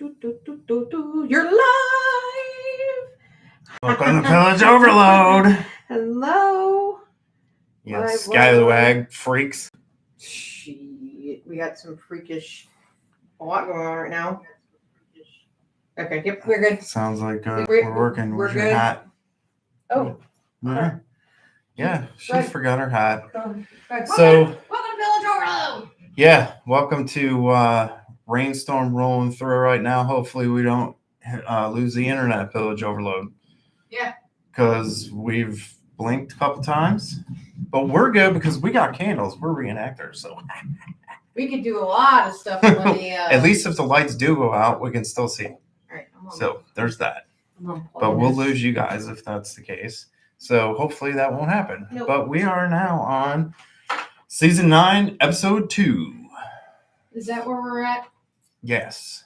You're live. Welcome to Pillage Overload. Hello. You scallywag freaks. Shit, we got some freakish a lot going on right now. Okay, yep, we're good. Sounds like we're working. We're Where's your good. hat? Oh. Yeah, she Right. forgot her hat. Right. So, welcome to Pillage Overload. yeah, welcome to rainstorm rolling through right now. Hopefully we don't lose the internet, Pillage Overload. Yeah. Because we've blinked a couple times. But we're good because we got candles. We're reenactors, so We could do a lot of stuff when the at least if the lights do go out, we can still see. All right, So there's that. But we'll lose you guys if that's the case. So hopefully that won't happen. Nope. But we are now on season 9, episode 2. Is that where we're at? Yes.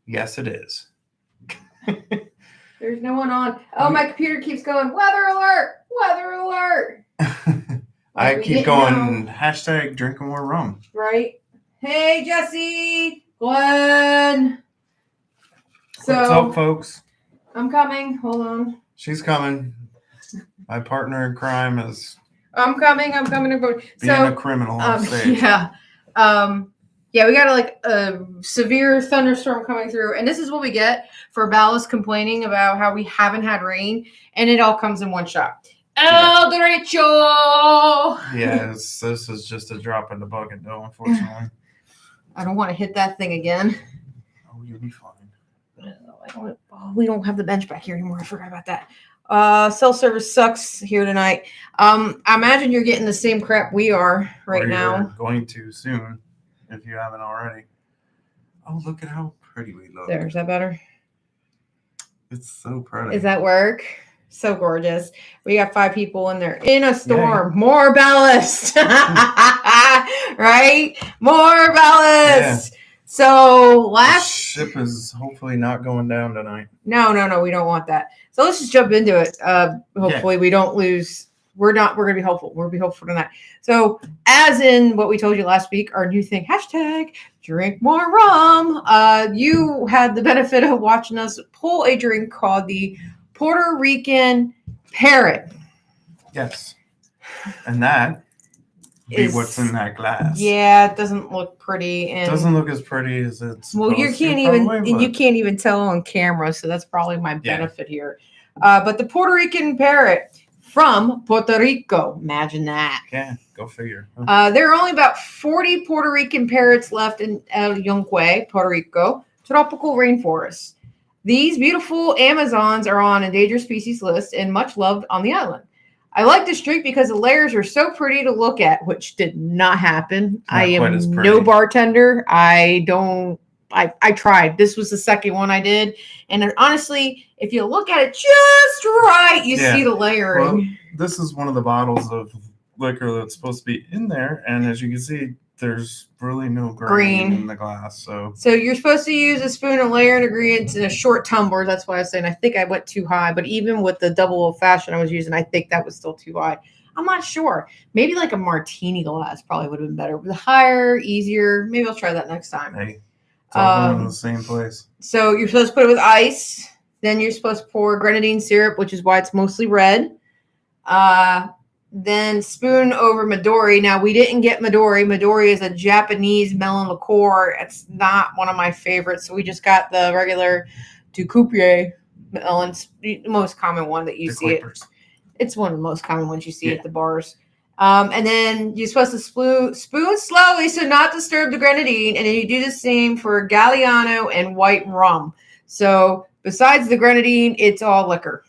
Yes, it is. There's no one on. Oh, my computer keeps going, weather alert, weather alert. I we keep didn't going, know. hashtag drinking more rum. Right? Hey, Jesse, Glenn. So, What's up, folks? I'm coming. Hold on. She's coming. My partner in crime is I'm coming. being a criminal on stage. Yeah. Yeah, we got a severe thunderstorm coming through, and this is what we get for Ballast complaining about how we haven't had rain, and it all comes in one shot. El derecho! Yes, this is just a drop in the bucket, though, unfortunately. I don't want to hit that thing again. Oh, you'll be fine. We don't have the bench back here anymore. I forgot about that. Cell service sucks here tonight. I imagine you're getting the same crap we are right now. You're going to soon, if you haven't already. Oh, look at how pretty we look. There, is that better? It's so pretty. Is that work? So gorgeous. We got 5 people in there in a storm. Yeah. More ballast. Right? More ballast. Yeah. So the ship is hopefully not going down tonight. No, we don't want that. So let's just jump into it. Hopefully we don't lose. We're gonna be hopeful. We'll be hopeful tonight. So as in what we told you last week, our new thing, hashtag drink more rum. You had the benefit of watching us pull a drink called the Puerto Rican Parrot. Yes. And that is what's in that glass. Yeah, it doesn't look pretty. And it doesn't look as pretty as it's. Well, you can't even tell on camera, so that's probably my benefit here. But the Puerto Rican Parrot from Puerto Rico. Imagine that. Yeah, go figure. There are only about 40 Puerto Rican parrots left in El Yunque, Puerto Rico, tropical rainforest. These beautiful Amazons are on endangered species list and much loved on the island. I like this drink because the layers are so pretty to look at, which did not happen. I am no bartender. I tried. This was the second one I did. And honestly, if you look at it just right, you see the layering. Well, this is one of the bottles of liquor that's supposed to be in there. And as you can see, there's really no green in the glass. So you're supposed to use a spoon of layer ingredients in a short tumbler. That's why I was saying I think I went too high. But even with the double old fashioned I was using, I think that was still too high. I'm not sure. Maybe like a martini glass probably would have been better. The higher, easier. Maybe I'll try that next time. Hey, it's all going to the same place. So you're supposed to put it with ice. Then you're supposed to pour grenadine syrup, which is why it's mostly red. Then spoon over Midori. Now, we didn't get Midori. Midori is a Japanese melon liqueur. It's not one of my favorites. So we just got the regular Ducoupier melon, the most common one that you see. It's one of the most common ones you see at the bars. And then you're supposed to spoon slowly so not disturb the grenadine. And then you do the same for Galliano and white rum. So besides the grenadine, it's all liquor.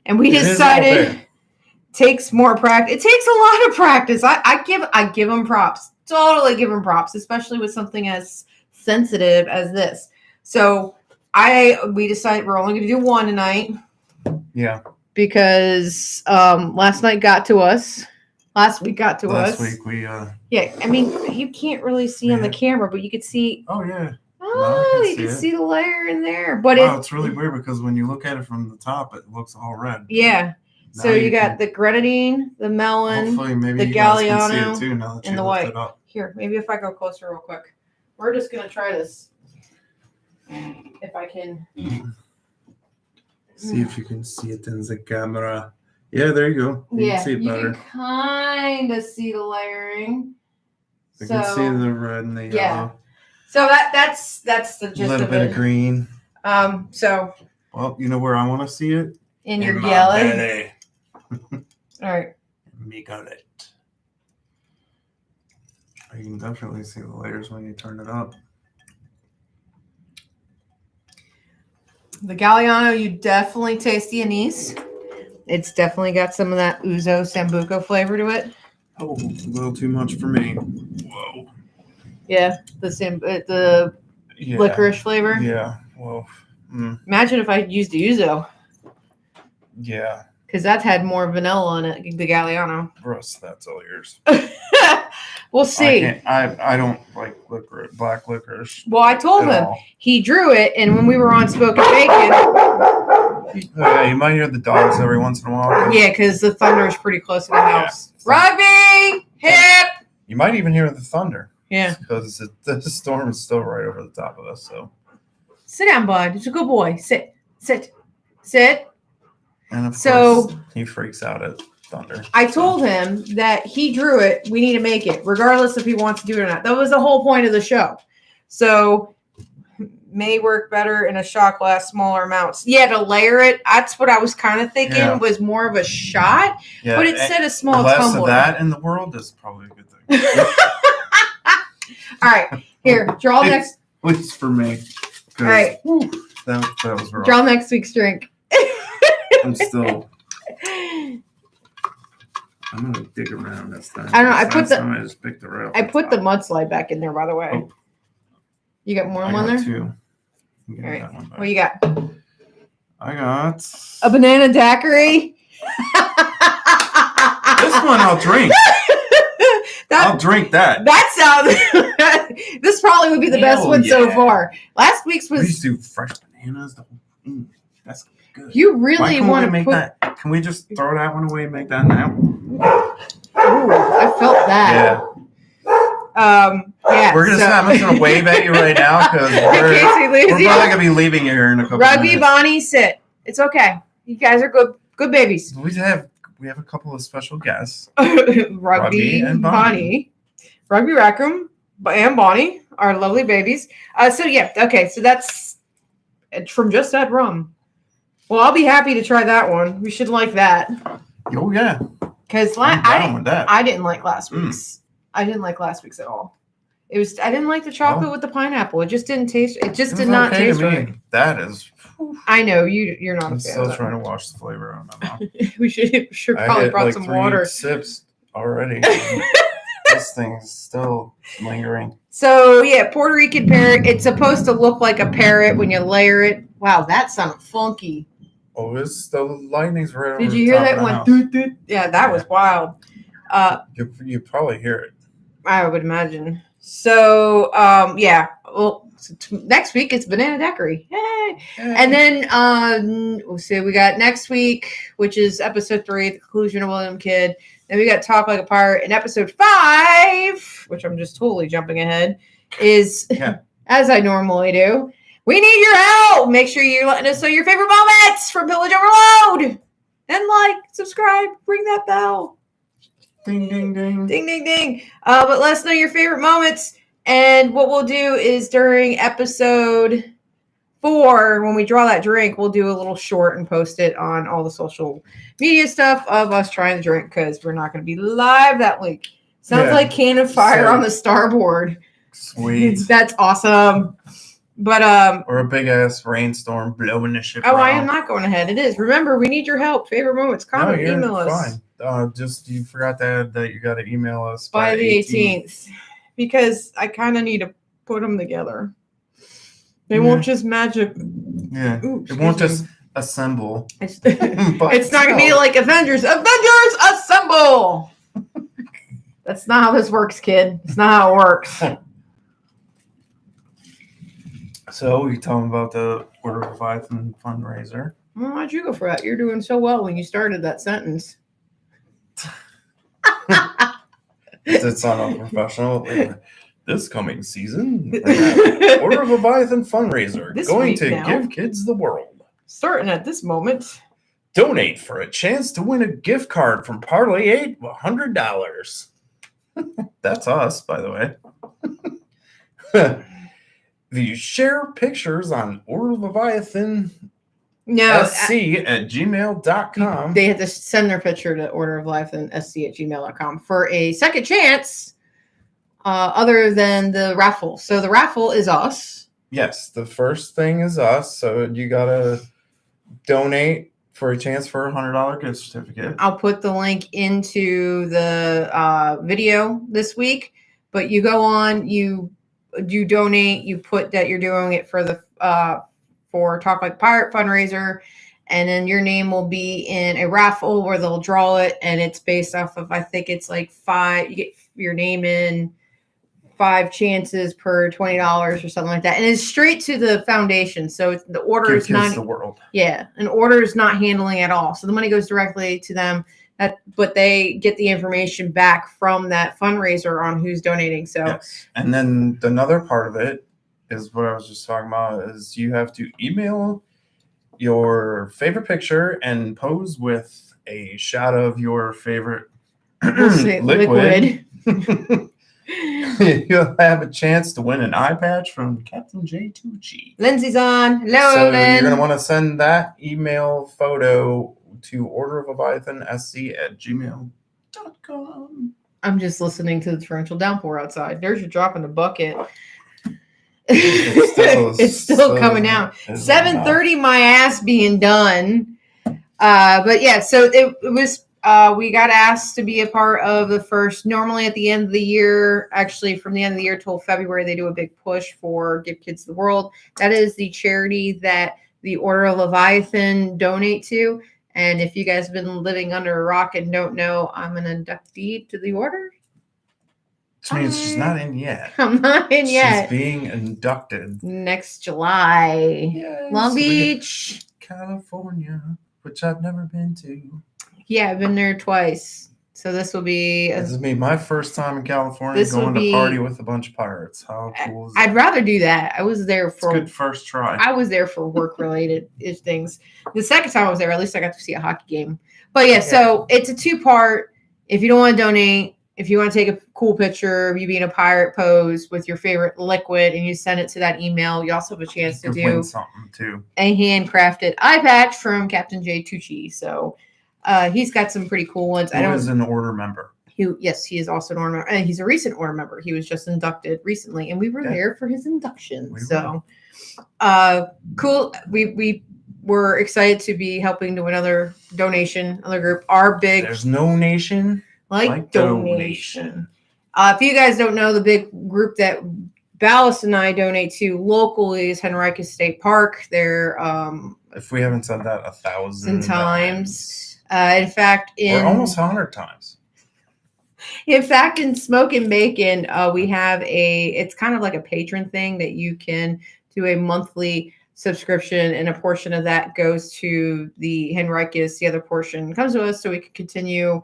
And we decided... Takes more practice. It takes a lot of practice. I give them props. Totally give them props, especially with something as sensitive as this. So we decided we're only going to do one tonight. Yeah. Because last week got to us. Last week we Yeah, I mean you can't really see on the camera, but you could see. Oh yeah. You can see the layer in there. But it's really weird because when you look at it from the top, it looks all red. Yeah. So you got the grenadine, the melon, the Galliano, and the white. Here, maybe if I go closer real quick. We're just going to try this. if I can. See if you can see it in the camera. Yeah, there you go. You can see it better. You can kind of see the layering. You can see the red and the yellow. Yeah. So that's the gist of it. A little bit of green. So. Well, you know where I want to see it? In your belly. Belly. All right. Me got it. You can definitely see the layers when you turn it up. The Galliano, you definitely taste the anise. It's definitely got some of that Ouzo Sambuco flavor to it. Oh, a little too much for me. Whoa. Yeah, the licorice flavor. Yeah. Whoa. Imagine if I used the Ouzo. Yeah. Because that had more vanilla on it, the Galliano. Russ, that's all yours. We'll see. I don't like black licorice. Well, I told him he drew it, and when we were on Smoking Bacon. Yeah, you might hear the dogs every once in a while. Yeah, because the thunder is pretty close to the house. Yeah. Rugby! Hip! You might even hear the thunder. Yeah. Because the storm is still right over the top of us. So sit down, bud. It's a good boy. Sit. And of course, he freaks out at thunder. I told him that he drew it. We need to make it, regardless if he wants to do it or not. That was the whole point of the show. So, may work better in a shot glass, smaller amounts. Yeah, to layer it. That's what I was kind of thinking was more of a shot. Yeah, but it said a small less tumbler. Of that in the world is probably a good thing. All right, here, draw next. At least for me. All right, that was wrong. Draw next week's drink. I'm gonna dig around this time. I don't know. I just picked the rail. I put the mudslide back in there, by the way. Oh. You got more on there? Two. All right. What you got? I got a banana daiquiri. This one I'll drink. I'll drink that. That sounds. This probably would be the best one so far. Last week's was. We used to do fresh bananas. That's good. You really want to make that? Can we just throw that one away and make that now? Ooh, I felt that. Yeah. Yeah. I'm just gonna wave at you right now because we're probably gonna be leaving you here in a couple. Rugby, Bonnie, sit. It's okay. You guys are good babies. We have a couple of special guests. Rugby and Bonnie. Rugby Raccoon and Bonnie are lovely babies. So that's from Just That Rum. Well, I'll be happy to try that one. We should like that. Oh yeah. Because I didn't like last week's. I didn't like last week's at all. I didn't like the chocolate with the pineapple. It just didn't taste. It just did not taste right. That is. I know you're not. I'm a fan still of trying to wash the flavor out of my mouth. we should probably brought some water. Sips already. This thing's still lingering. So yeah, Puerto Rican parrot. It's supposed to look like a parrot when you layer it. Wow, that sounded funky. Oh, the lightning's right over the top. Did you hear that one? Yeah, that was wild. You probably hear it. I would imagine. So, well, next week it's banana daiquiri. Yay! And then, so we got next week, which is episode 3, the conclusion of William Kidd. Then we got Talk Like a Pirate. And episode 5, which I'm just totally jumping ahead, is, as I normally do, we need your help. Make sure you're letting us know your favorite moments from Pillage Overload. And subscribe, ring that bell. Ding, ding, ding. Ding, ding, ding. But let us know your favorite moments. And what we'll do is during episode 4, when we draw that drink, we'll do a little short and post it on all the social media stuff of us trying the drink because we're not going to be live that week. Sounds like Can of Fire on the starboard. Sweet. That's awesome. But or a big ass rainstorm blowing the ship. I am not going ahead. It is. Remember, we need your help. Favorite moments. Comment, email us. Fine. Just you forgot that you got to email us by the 18th because I kind of need to put them together. They won't just magic. Yeah. It won't just assemble. It's not going to be like Avengers. Avengers assemble. That's not how this works, kid. It's not how it works. So you're talking about the Puerto Rican fundraiser. Well, why'd you go for that? You're doing so well when you started that sentence. It's not unprofessional. This coming season, we have Order of Leviathan fundraiser This going week to now. give kids the world. Starting at this moment. Donate for a chance to win a gift card from Parlay 8 of $100. That's us, by the way. If you share pictures on Order of Leviathan SC@gmail.com. They had to send their picture to Order of Leviathan SC@gmail.com for a second chance other than the raffle. So the raffle is us. Yes, the first thing is us. So you got to donate for a chance for a $100 gift certificate. I'll put the link into the video this week, but you go on, you donate, you put that you're doing it for the for Talk Like Pirate fundraiser, and then your name will be in a raffle where they'll draw it, and it's based off of, I think it's like 5, you get your name in 5 chances per $20 or something like that, and it's straight to the foundation. So it's, the order is not the world. Yeah, an order is not handling at all. So the money goes directly to them. But they get the information back from that fundraiser on who's donating. So yes. And then another part of it is what I was just talking about, is you have to email your favorite picture and pose with a shot of your favorite liquid. You'll have a chance to win an eye patch from Captain J2G. Lindsay's on. Hello, so Lynn. you're going to want to send that email photo to orderofleviathansc@gmail.com. I'm just listening to the torrential downpour outside. There's your drop in the bucket. It's still coming out. 7:30, my ass being done. But yeah, so it was. We got asked to be a part of the first. Normally, at the end of the year, actually from the end of the year till February, they do a big push for Give Kids the World. That is the charity that the Order of Leviathan donate to. And if you guys have been living under a rock and don't know, I'm an inductee to the order. Which means she's not in yet. I'm not in yet. She's being inducted next July. Yes, Long Beach, California, which I've never been to. Yeah, I've been there twice. So this will be my first time in California going to party with a bunch of pirates. How cool is that? I'd rather do that. I was there for good first try. I was there for work related things. The second time I was there, at least I got to see a hockey game. But yeah, so it's a 2-part. If you don't want to donate, if you want to take a cool picture of you being a pirate pose with your favorite liquid and you send it to that email, you also have a chance to do win something too. A handcrafted eye patch from Captain J2G. So he's got some pretty cool ones. He is an order member. Yes, he is also an order member. And he's a recent order member. He was just inducted recently, and we were there for his induction. Cool. We were excited to be helping to another donation, another group. Our big There's no nation like donation. If you guys don't know, the big group that Ballas and I donate to locally is Henricus State Park. They're if we haven't said that 1,000 times. In fact, or almost 100 times. In fact, in Smoke and Bacon, we have it's kind of like a patron thing that you can do a monthly subscription, and a portion of that goes to the Henricus. The other portion comes to us so we can continue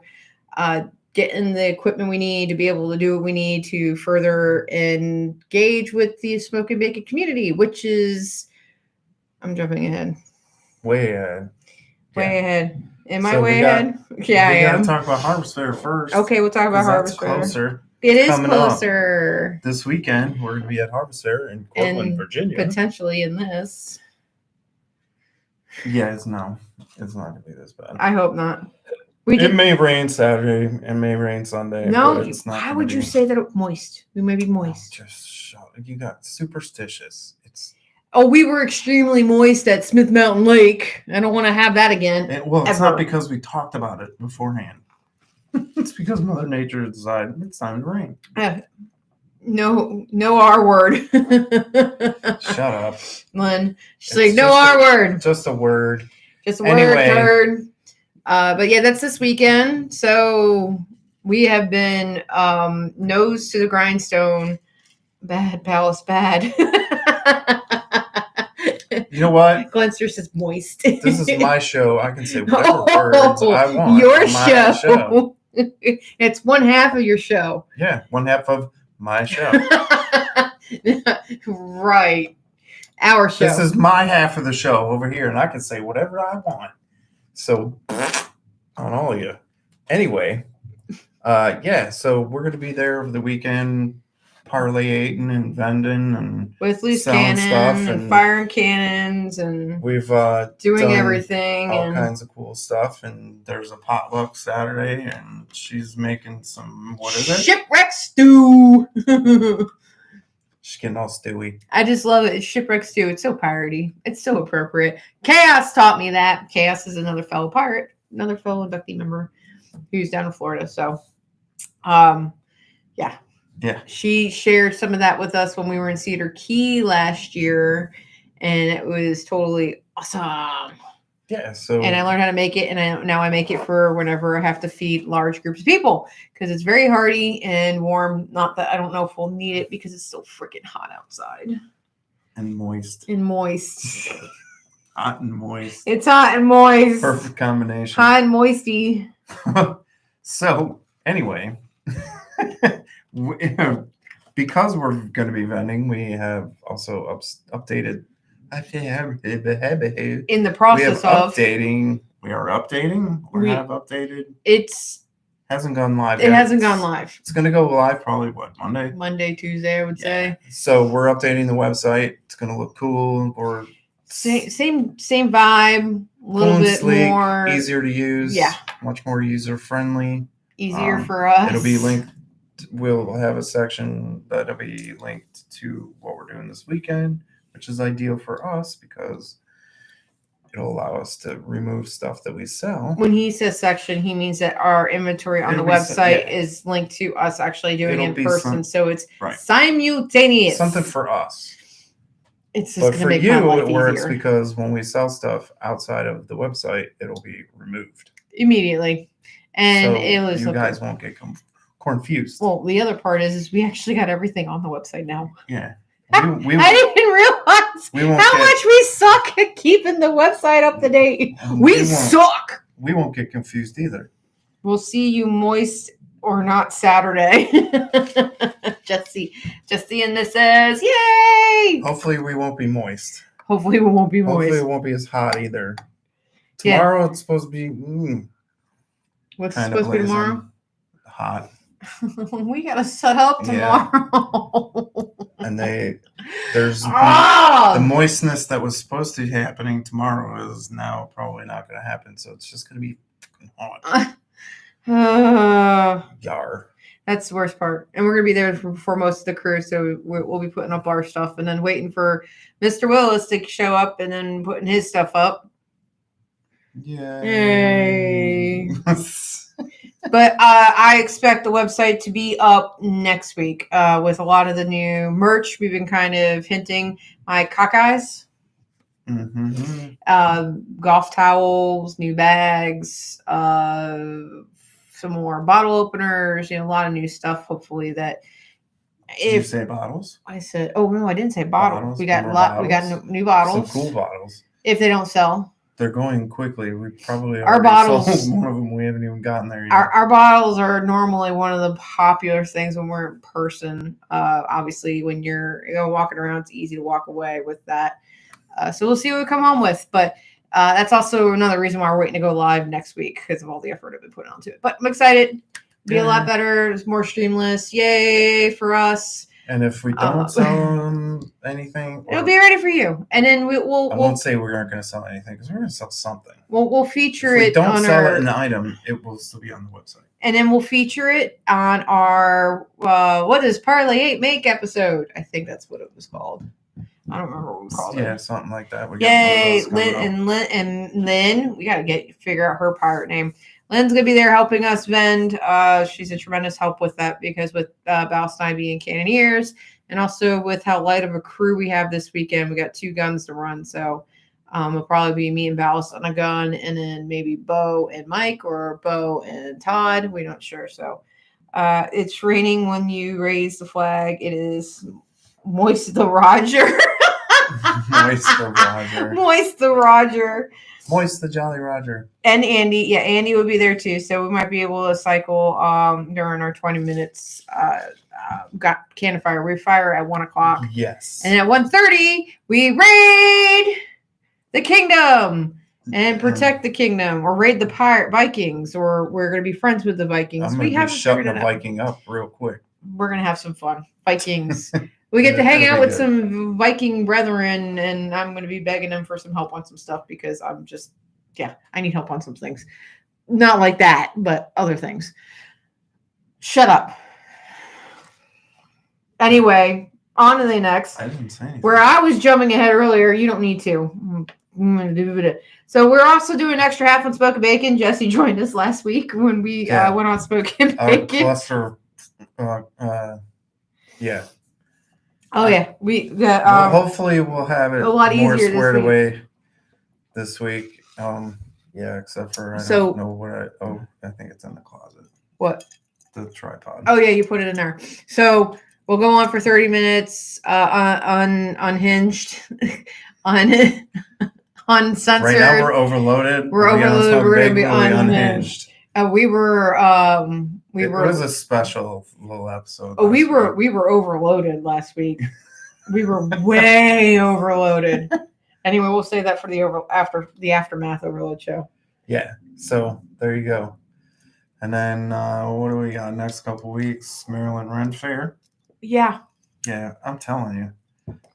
getting the equipment we need to be able to do what we need to further engage with the Smoke and Bacon community, which is, I'm jumping ahead. Way ahead. Way ahead. Am I way ahead? Yeah, I am. We got to talk about Harvest Fair first. Okay, we'll talk about Harvest Fair. Closer. It is closer. This weekend, we're going to be at Harvest Fair in Cortland, Virginia. Potentially in this. Yeah, it's not going to be this bad. I hope not. It may rain Saturday. It may rain Sunday. No, but it's not. Why would you say that it's moist? We may be moist. Just shut up. You got superstitious. Oh, we were extremely moist at Smith Mountain Lake. I don't want to have that again. It's not because we talked about it beforehand. It's because Mother Nature decided it's time to rain. No R word. Shut up. Lynn. She's like, no R word. Just a word. Just a word. But yeah, that's this weekend. So we have been nose to the grindstone. Bad, Palace, bad. You know what? Glenster says moist. This is my show. I can say whatever words I want. Your show. It's one half of your show. Yeah, one half of my show. Right. Our show. This is my half of the show over here, and I can say whatever I want. So, on all of you. Anyway, so we're going to be there over the weekend, parlaying and vending and with loose selling cannon stuff and firing cannons and we've doing done everything all and kinds of cool stuff. And there's a potluck Saturday, and she's making some shipwreck stew. She's getting all stewy. I just love it. It's shipwreck stew. It's so piratey. It's so appropriate. Chaos taught me that. Chaos is another fellow pirate, another fellow inductee member who's down in Florida. So, yeah. She shared some of that with us when we were in Cedar Key last year, and it was totally awesome. Yeah. So, and I learned how to make it, and now I make it for whenever I have to feed large groups of people because it's very hearty and warm. Not that I don't know if we'll need it because it's so freaking hot outside and moist. Hot and moist. It's hot and moist. Perfect combination. Hot and moisty. So anyway, because we're going to be vending, we have also updated. In the process of updating. We are updating. We have updated. Hasn't gone live yet. It hasn't gone live. It's going to go live probably Monday? Monday, Tuesday, I would say. So we're updating the website. It's going to look cool. Or same vibe. A little bit sleek, more easier to use. Yeah. Much more user friendly. Easier for us. It'll be linked. We'll have a section that'll be linked to what we're doing this weekend, which is ideal for us because it'll allow us to remove stuff that we sell. When he says section, he means that our inventory on the website is linked to us actually doing it in person. So it's simultaneous. Something for us. It's just but for you, it works because when we sell stuff outside of the website, it'll be removed immedately. And so it was you guys won't get confused. Well, the other part is we actually got everything on the website now. Yeah. I didn't realize how much we suck at keeping the website up to date. We suck. We won't get confused either. We'll see you moist or not Saturday. Jesse and this says, yay! Hopefully we won't be moist. Hopefully it won't be as hot either. Tomorrow it's supposed to be what's supposed to be tomorrow? Hot. We gotta set up tomorrow. And there's the moistness that was supposed to be happening tomorrow is now probably not going to happen. So it's just going to be hot. Yar. That's the worst part. And we're going to be there for most of the crew. So we'll be putting up our stuff and then waiting for Mr. Willis to show up and then putting his stuff up. Yay. But I expect the website to be up next week with a lot of the new merch. We've been kind of hinting my cockeyes, golf towels, new bags, some more bottle openers, a lot of new stuff. Hopefully that. Did you say bottles? I said, oh no, I didn't say bottles. We got we got new bottles. Some cool bottles. If they don't sell. They're going quickly. We probably our bottles. Sold one of them. We haven't even gotten there yet. Our bottles are normally one of the popular things when we're in person. Obviously, when you're walking around, it's easy to walk away with that. So we'll see what we come home with. But that's also another reason why we're waiting to go live next week because of all the effort I've been putting onto it. But I'm excited. Be a lot better. It's more streamless. Yay for us. And if we don't sell anything, it'll be ready for you. And then we'll. I won't say we aren't going to sell anything because we're going to sell something. We'll feature it. If we don't sell an item, it will still be on the website. And then we'll feature it on our what is Parlay 8 Make episode. I think that's what it was called. I don't remember what we called it. Yeah, something like that. Yay, Lynn. We got to figure out her pirate name. Lynn's going to be there helping us vend. She's a tremendous help with that because with S9E2 being Cannoneers and also with how light of a crew we have this weekend, we got 2 guns to run. So it'll probably be me and Ballast on a gun and then maybe Bo and Mike or Bo and Todd. We're not sure. So it's raining when you raise the flag. It is moist the Roger. Moist the Roger. Moist the Roger. Moist the Jolly Roger. And Andy. Yeah, Andy will be there too. So we might be able to cycle during our 20 minutes. Got Can of Fire. We fire at 1 o'clock. Yes. And at 1:30, we raid the kingdom and protect the kingdom, or raid the Vikings, or we're going to be friends with the Vikings. I'm going to be shutting the Viking up real quick. We're going to have some fun. Vikings. We get to hang out with some Viking brethren, and I'm going to be begging them for some help on some stuff because I need help on some things. Not like that, but other things. Shut up. Anyway, on to the next. I didn't say anything. Where I was jumping ahead earlier, you don't need to. So we're also doing extra half on Spoken Bacon. Jesse joined us last week when we went on Spoken Bacon. Cluster, yeah. Oh yeah, hopefully we'll have it a lot more easier squared away this week. Except for I don't know what I think it's in the closet. What? The tripod. Oh yeah, you put it in there. So we'll go on for 30 minutes, unhinged, uncensored. Right now we're overloaded. We're overloaded. We're gonna be unhinged. We were. It was a special little episode. Oh, we were overloaded last week. We were way overloaded. Anyway, we'll say that for the aftermath overload show. Yeah. So there you go. And then what do we got next couple weeks? Maryland Ren Fair. Yeah. Yeah, I'm telling you.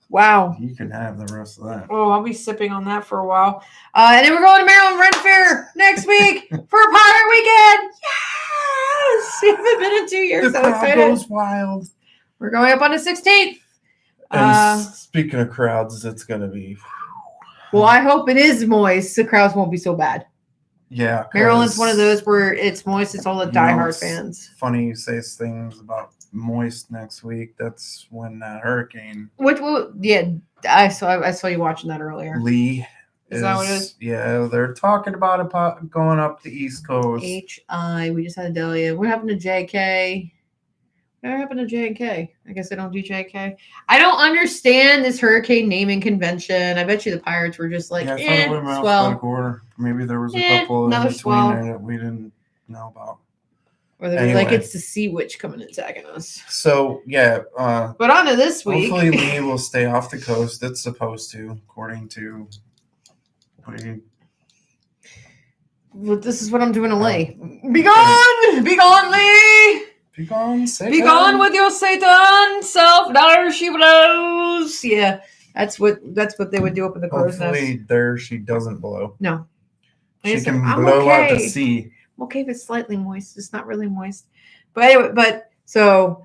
Wow. You can have the rest of that. Oh, I'll be sipping on that for a while. And then we're going to Maryland Ren Fair next week for a Pirate Weekend. Yes! We haven't been in 2 years. The so crowd excited. goes wild. We're going up on the 16th. And speaking of crowds, it's going to be... Well, I hope it is moist. The crowds won't be so bad. Yeah. Maryland's one of those where it's moist. It's all the diehard fans. Funny you say things about moist next week. That's when that hurricane. I saw you watching that earlier. Lee. Is that what it is? Yeah, they're talking about it going up the East Coast. HI. We just had a Delia. What happened to JK? What happened to JK? I guess I don't do JK. I don't understand this hurricane naming convention. I bet you the Pirates were just like, swell. Maybe there was a couple in between that we didn't know about. Or they were like, it's the Sea Witch coming and attacking us. So, yeah. But on to this week. Hopefully Lee will stay off the coast. It's supposed to, according to... Well, this is what I'm doing to Lee. Be gone! Be gone, Lee! Be gone, Satan. Be gone with your Satan self. There she blows. Yeah, that's what they would do up in the crow's nest. Hopefully there she doesn't blow. No. She can blow out to sea. I'm okay if it's slightly moist. It's not really moist. But anyway, so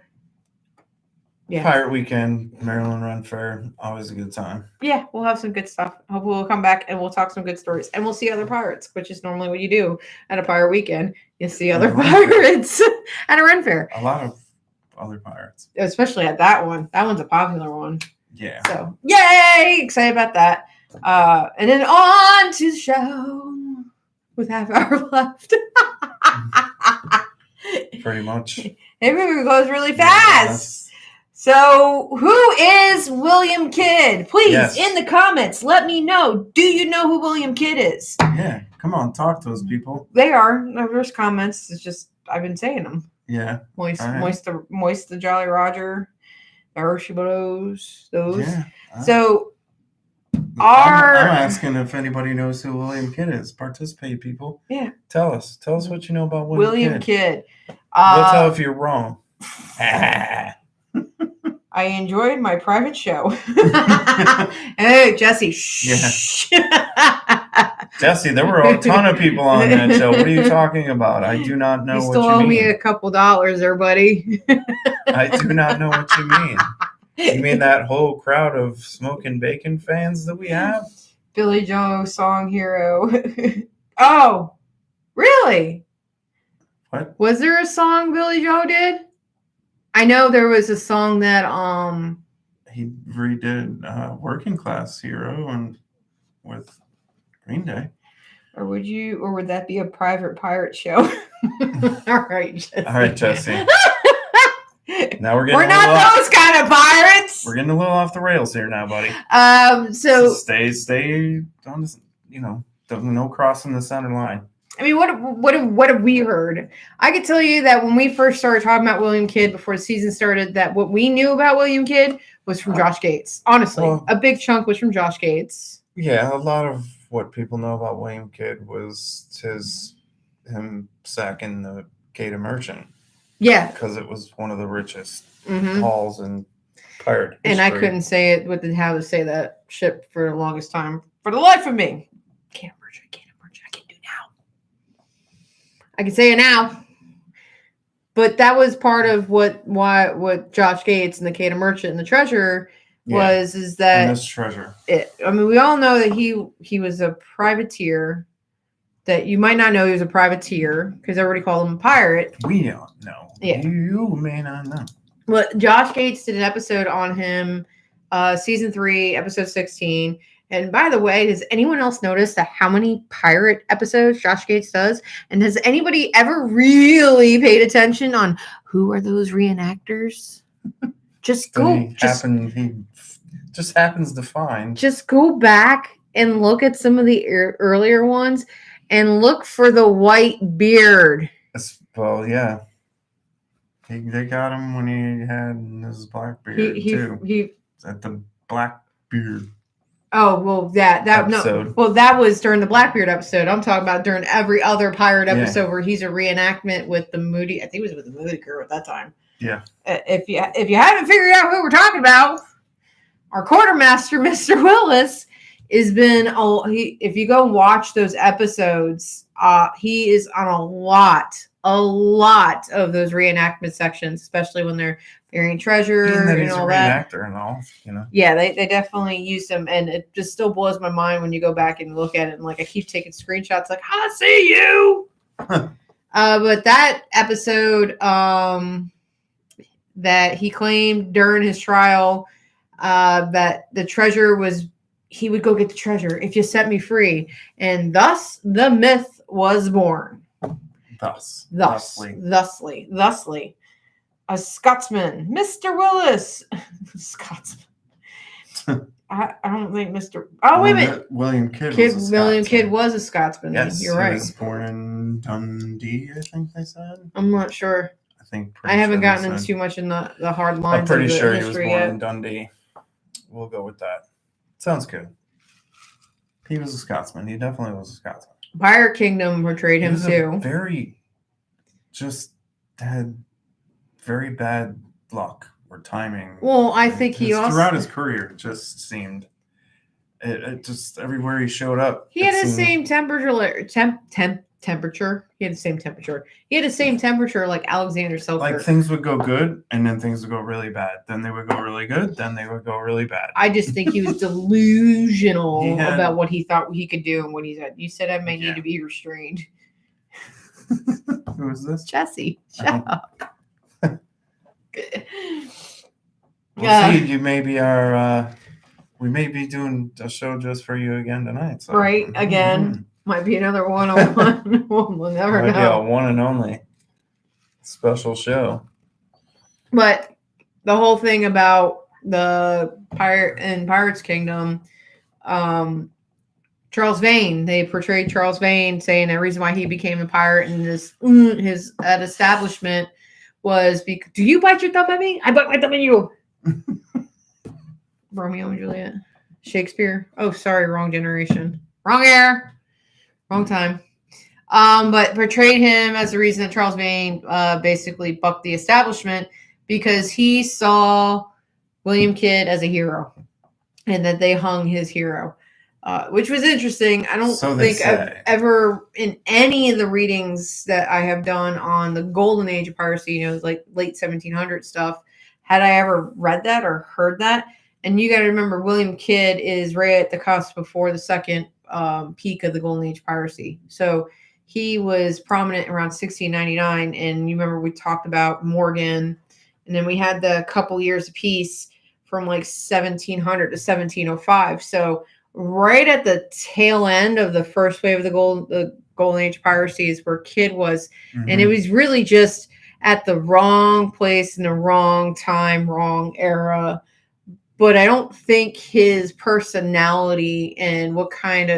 yeah. Pirate Weekend, Maryland Ren Fair, always a good time. Yeah, we'll have some good stuff. Hopefully we'll come back and we'll talk some good stories. And we'll see other pirates, which is normally what you do at a pirate weekend. You see other pirates at a Ren Fair. A lot of other pirates. Especially at that one. That one's a popular one. Yeah. So, yay! Excited about that. And then on to the show with half hour left. Pretty much. It goes really fast. Yes. So, who is William Kidd? Please, in the comments, let me know. Do you know who William Kidd is? Yeah, come on, talk to those people. They are. There's comments. It's just I've been saying them. Yeah. Moist the Jolly Roger, Hershey Blows, those. Yeah. So, I'm asking if anybody knows who William Kidd is. Participate, people. Yeah. Tell us what you know about William Kidd. We'll tell if you're wrong. I enjoyed my private show. Hey, Jesse. Shh. Yeah. Jesse, there were a ton of people on that show. What are you talking about? I do not know what you mean. You still owe me a couple dollars there, buddy. I do not know what you mean. You mean that whole crowd of Smoking Bacon fans that we have? Billy Joe song hero. Oh, really? What? Was there a song Billy Joe did? I know there was a song that he redid Working Class Hero and with Green Day. Or would that be a private pirate show? All right, Jesse. All right, Jesse. Now we're getting We're not those kind of pirates. We're getting a little off the rails here now, buddy. So stay on this, no crossing the center line. I mean, what have we heard? I could tell you that when we first started talking about William Kidd before the season started, that what we knew about William Kidd was from Josh Gates. Honestly, a big chunk was from Josh Gates. Yeah, a lot of what people know about William Kidd was him sacking the Quai Merchant. Yeah, because it was one of the richest hauls in pirate history. And I couldn't say it with how to say that ship for the longest time for the life of me. Can't merge. I can do now. I can say it now. But that was part of what Josh Gates and the Quai Merchant and the Treasure is that and this treasure. We all know that he was a privateer. That you might not know he was a privateer because everybody called him a pirate. We don't know. Yeah. You may not know. Well, Josh Gates did an episode on him, season 3, episode 16. And by the way, does anyone else notice how many pirate episodes Josh Gates does? And has anybody ever really paid attention on who are those reenactors? Just go. He just happens to find. Just go back and look at some of the earlier ones. And look for the white beard. Well, yeah. They got him when he had his black beard, too. He at the black beard. Oh, well, that episode. No. Well, that was during the Blackbeard episode. I'm talking about during every other pirate episode where he's a reenactment with the Moody. I think it was with the Moody crew at that time. Yeah. If you haven't figured out who we're talking about, our quartermaster, Mr. Willis, has been if you go watch those episodes, he is on a lot of those reenactment sections, especially when they're burying treasure and all that. Reenactor and all, Yeah, they definitely use them, and it just still blows my mind when you go back and look at it. And I keep taking screenshots, I see you. But that episode, that he claimed during his trial, that the treasure was. He would go get the treasure if you set me free. And thus the myth was born. Thusly. A Scotsman, Mr. Willis. Scotsman. I don't think Mr. Oh, wait a minute. William Kidd was a Scotsman. Yes, you're right. He was born in Dundee, I think they said. I'm not sure. I haven't gotten into too much in the hard lines. I'm pretty sure he was born in Dundee. We'll go with that. Sounds good. He was a Scotsman. He definitely was a Scotsman. Pirate Kingdom portrayed him too. Had very bad luck or timing. Well, I think he also throughout his career it just seemed it just everywhere he showed up. He had the same temperature. He had the same temperature. He had the same temperature like Alexander Selkirk. Like things would go good and then things would go really bad. Then they would go really good. Then they would go really bad. I just think he was delusional about what he thought he could do and what he said. You said I may need to be restrained. Who is this? Jesse. Shut up. We'll see. You may be we may be doing a show just for you again tonight. So. Right. Again. Might be another one-on-one. We'll never know. Yeah, one and only special show. But the whole thing about the Pirates Kingdom, Charles Vane, they portrayed Charles Vane saying the reason why he became a pirate and his establishment was because, do you bite your thumb at me? I bite my thumb at you. Romeo and Juliet. Shakespeare. Oh, sorry, wrong generation. Wrong era. Wrong time. But portrayed him as the reason that Charles Vane basically bucked the establishment because he saw William Kidd as a hero and that they hung his hero, which was interesting. I don't think I've ever, in any of the readings that I have done on the golden age of piracy, like late 1700 stuff, had I ever read that or heard that. And you got to remember, William Kidd is right at the cusp before the second peak of the golden age piracy. So he was prominent around 1699. And you remember we talked about Morgan, and then we had the couple years of peace from like 1700 to 1705. So right at the tail end of the first wave of the golden age piracy is where Kidd was. Mm-hmm. And it was really just at the wrong place in the wrong time, wrong era. But I don't think his personality and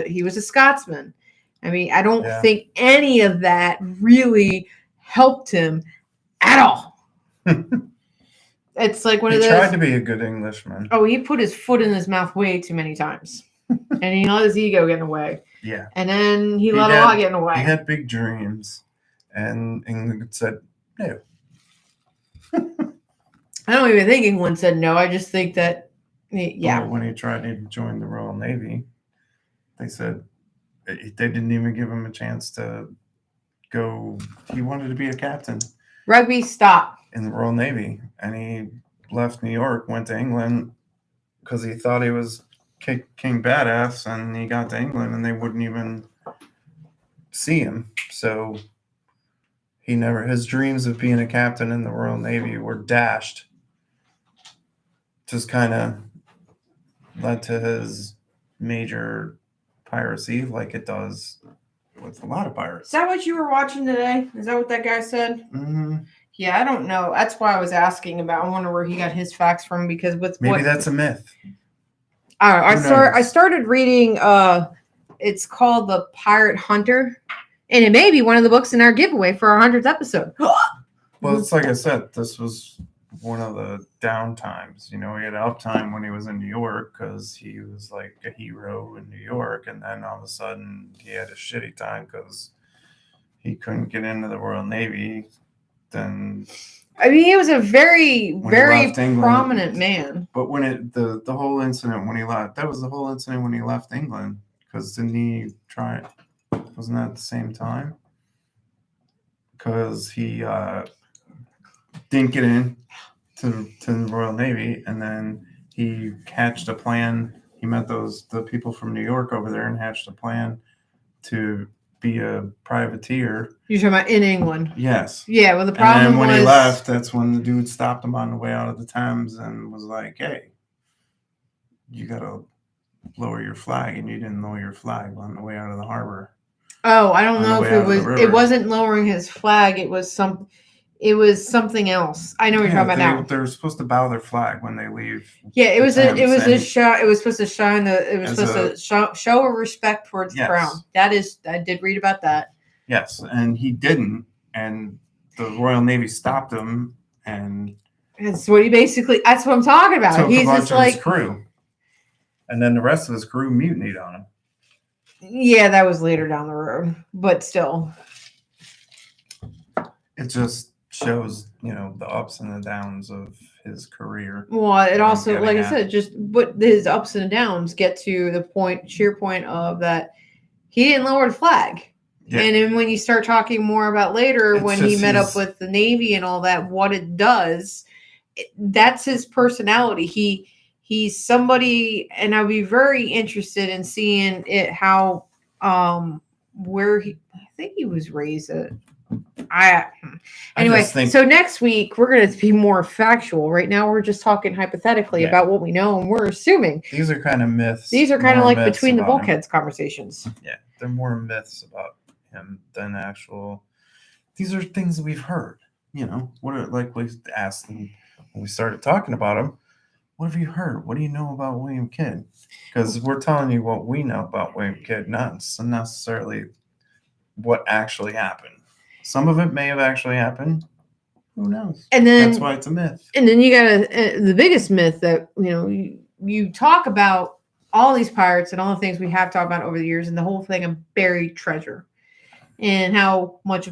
he was a Scotsman. I mean, I don't think any of that really helped him at all. It's like one of those. He tried to be a good Englishman. Oh, he put his foot in his mouth way too many times. And he let his ego get in the way. Yeah. And then he let a lot get in the way. He had big dreams. And England said no. I don't even think England said no. I just think that, yeah. Well, when he tried to join the Royal Navy, they said they didn't even give him a chance to go. He wanted to be a captain. Rugby, stop. In the Royal Navy. And he left New York, went to England because he thought he was King Badass, and he got to England and they wouldn't even see him. So his dreams of being a captain in the Royal Navy were dashed. Just kind of led to his major piracy, like it does with a lot of pirates. Is that what you were watching today? Is that what that guy said? Mm-hmm. Yeah, I don't know. That's why I was asking about. I wonder where he got his facts from, because that's a myth. I started reading. It's called The Pirate Hunter, and it may be one of the books in our giveaway for our 100th episode. Well, it's like I said, this was one of the down times. You know, he had uptime when he was in New York because he was like a hero in New York, and then all of a sudden he had a shitty time because he couldn't get into the Royal Navy. Then I mean, he was a very prominent man. But when the whole incident when he left, that was the whole incident when he left England, because didn't he try? Wasn't that at the same time? Because he didn't get in to the Royal Navy, and then he hatched a plan. He met the people from New York over there and hatched a plan to be a privateer. You're talking about in England? Yes. Yeah, well, the problem and then when he left, that's when the dude stopped him on the way out of the Thames and was like, hey, you got to lower your flag, and you didn't lower your flag on the way out of the harbor. Oh, I don't know if it wasn't lowering his flag. It was something else. I know what you're talking about now. They're supposed to bow their flag when they leave. Yeah, it was supposed to show a respect towards the crown. I did read about that. Yes, and he didn't, and the Royal Navy stopped him, and that's what I'm talking about. He's just like his crew, and then the rest of his crew mutinied on him. Yeah, that was later down the road, but still, it just shows, the ups and the downs of his career. Well, it also, like I said, just what his ups and downs get to the sheer point of that he didn't lower the flag. Yeah. And then when you start talking more about later, when he met up with the Navy and all that, what it does, that's his personality. He's somebody, and I'd be very interested in seeing how, where I think he was raised at. Anyway, so next week we're going to be more factual. Right now we're just talking hypothetically about what we know, and we're assuming. These are kind of myths. These are kind of like between the bulkheads conversations. Yeah, they're more myths about him than actual. These are things we've heard. Like we asked them when we started talking about him. What have you heard? What do you know about William Kidd? Because we're telling you what we know about William Kidd, not necessarily what actually happened. Some of it may have actually happened. Who knows? And then that's why it's a myth. And then you got the biggest myth that you talk about all these pirates and all the things we have talked about over the years, and the whole thing of buried treasure, and how much